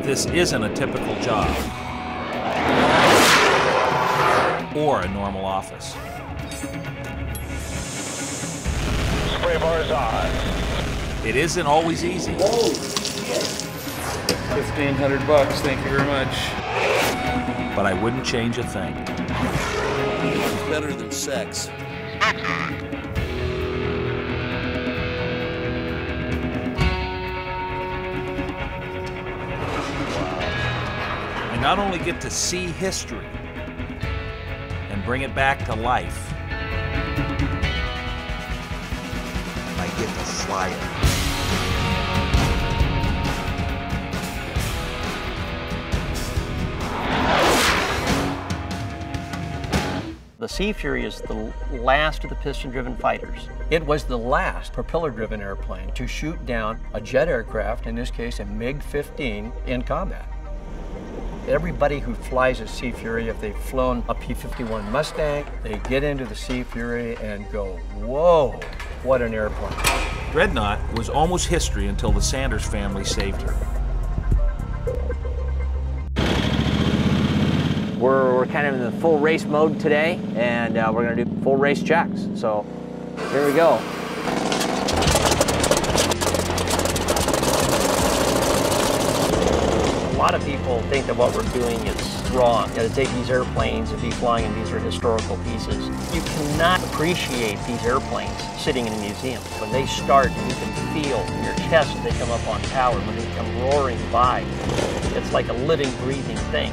This isn't a typical job or a normal office. Spray bars on. It isn't always easy. $1,500, thank you very much. But I wouldn't change a thing. It's better than sex. I not only get to see history and bring it back to life, I get to fly it. The Sea Fury is the last of the piston-driven fighters. It was the last propeller-driven airplane to shoot down a jet aircraft, in this case a MiG-15, in combat. Everybody who flies a Sea Fury, if they've flown a P-51 Mustang, they get into the Sea Fury and go, whoa, what an airplane. Dreadnought was almost history until the Sanders family saved her. We're kind of in the full race mode today, and we're going to do full race checks. So here we go. A lot of people think that what we're doing is wrong. You got to take these airplanes and be flying, and these are historical pieces. You cannot appreciate these airplanes sitting in a museum. When they start, you can feel in your chest they come up on power, when they come roaring by. It's like a living, breathing thing.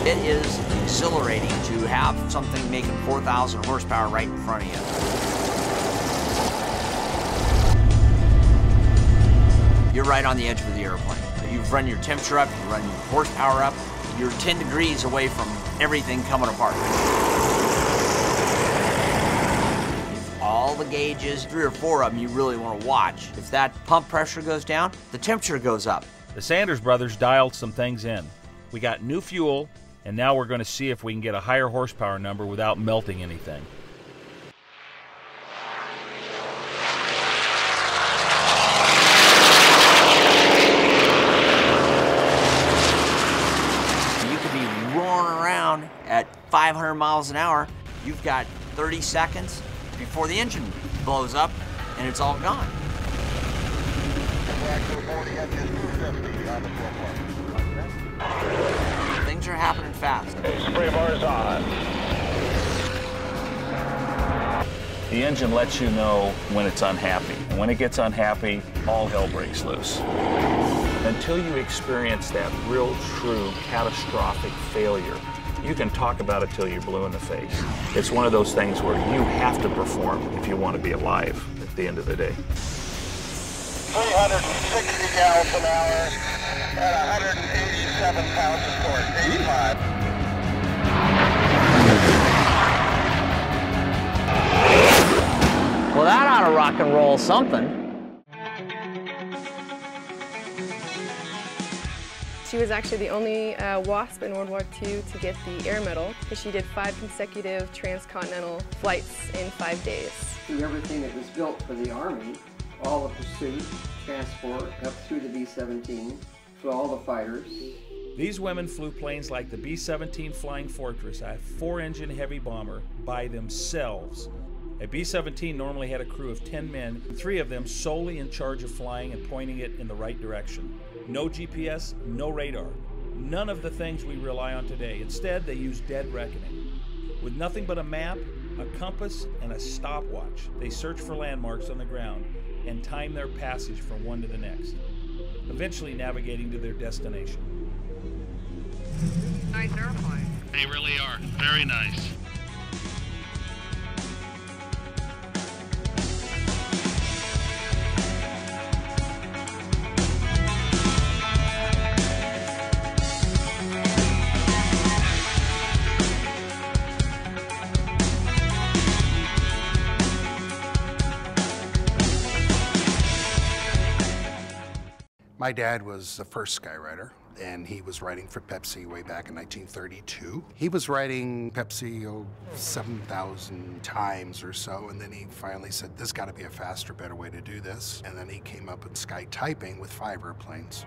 It is exhilarating to have something making 4,000 horsepower right in front of you. You're right on the edge of the airplane. You've run your temperature up, you run your horsepower up, you're 10 degrees away from everything coming apart. If all the gauges, 3 or 4 of them you really want to watch, if that pump pressure goes down, the temperature goes up. The Sanders brothers dialed some things in. We got new fuel, and now we're going to see if we can get a higher horsepower number without melting anything. You could be roaring around at 500 miles an hour. You've got 30 seconds before the engine blows up and it's all gone. Things are happening fast. Spray bars on. The engine lets you know when it's unhappy. And when it gets unhappy, all hell breaks loose. Until you experience that real, true, catastrophic failure, you can talk about it till you're blue in the face. It's one of those things where you have to perform if you want to be alive at the end of the day. 360 gallons an hour at 187 pounds of torque, 85. Well, that ought to rock and roll something. She was actually the only WASP in World War II to get the Air Medal, because she did 5 consecutive transcontinental flights in 5 days. Through everything that was built for the Army, all the pursuit, transport, up through the B-17, for all the fighters. These women flew planes like the B-17 Flying Fortress, a 4-engine heavy bomber, by themselves. A B-17 normally had a crew of 10 men, 3 of them solely in charge of flying and pointing it in the right direction. No GPS, no radar. None of the things we rely on today. Instead, they use dead reckoning. With nothing but a map, a compass, and a stopwatch, they search for landmarks on the ground and time their passage from one to the next, eventually navigating to their destination. Nice airplane. They really are. Very nice. My dad was the first skywriter, and he was writing for Pepsi way back in 1932. He was writing Pepsi 7,000 times or so, and then he finally said, there's got to be a faster, better way to do this. And then he came up with sky typing with 5 airplanes.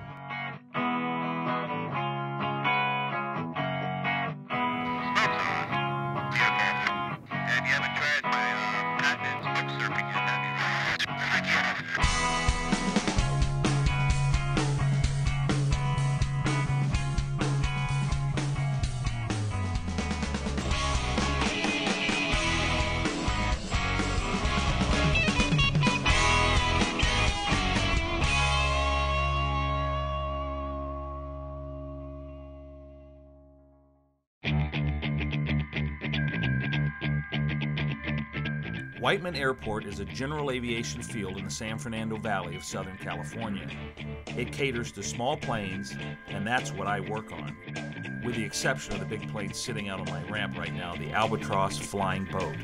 Wingmen Airport is a general aviation field in the San Fernando Valley of Southern California. It caters to small planes, and that's what I work on. With the exception of the big plane sitting out on my ramp right now, the Albatross flying boat.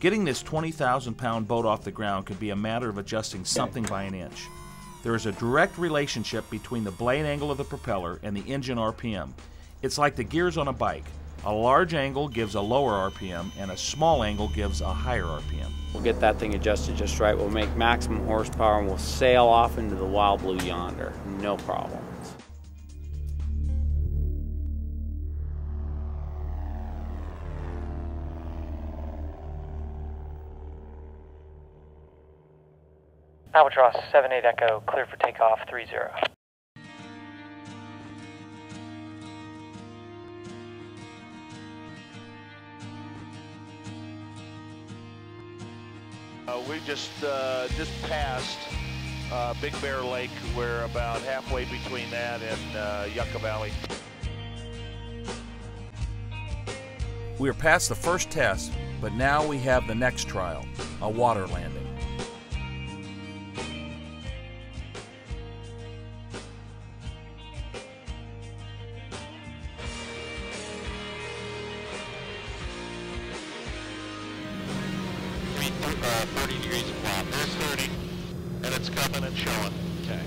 Getting this 20,000-pound boat off the ground could be a matter of adjusting something by an inch. There is a direct relationship between the blade angle of the propeller and the engine RPM. It's like the gears on a bike. A large angle gives a lower RPM, and a small angle gives a higher RPM. We'll get that thing adjusted just right. We'll make maximum horsepower, and we'll sail off into the wild blue yonder. No problem. Albatross 78 Echo, clear for takeoff 30. We just passed Big Bear Lake. We're about halfway between that and Yucca Valley. We are past the first test, but now we have the next trial, a water landing. I mean, 30 degrees of flop. There's 30, and it's coming and showing. Okay.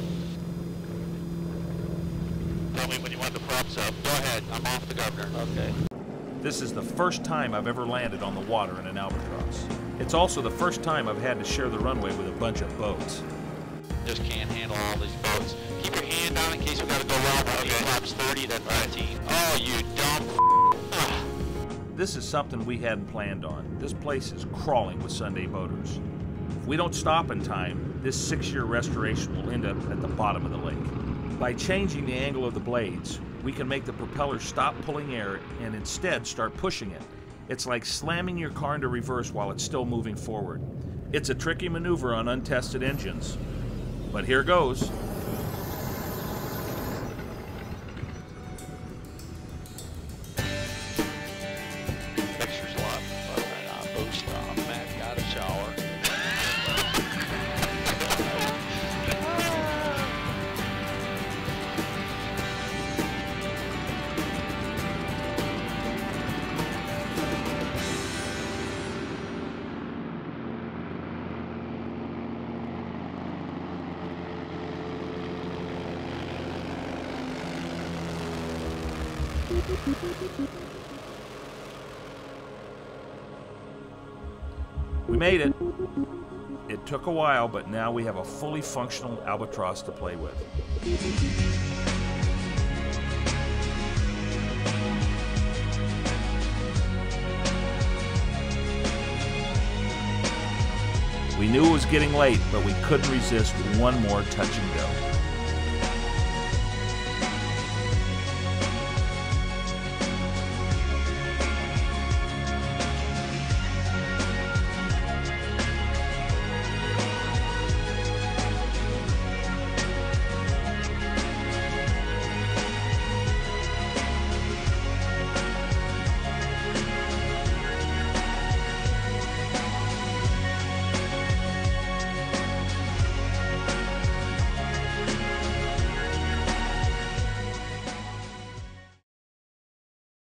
Tell me when you want the props up. Go ahead. I'm off the governor. Okay. This is the first time I've ever landed on the water in an Albatross. It's also the first time I've had to share the runway with a bunch of boats. Just can't handle all these boats. Keep your hand down in case we gotta go well. Okay. Flaps 30, then 15. Oh, you dumb. This is something we hadn't planned on. This place is crawling with Sunday boaters. If we don't stop in time, this 6-year restoration will end up at the bottom of the lake. By changing the angle of the blades, we can make the propeller stop pulling air and instead start pushing it. It's like slamming your car into reverse while it's still moving forward. It's a tricky maneuver on untested engines. But here goes. Pictures lot. Boost off. Matt got a shower. We made it. It took a while, but now we have a fully functional Albatross to play with. We knew it was getting late, but we couldn't resist one more touch and go.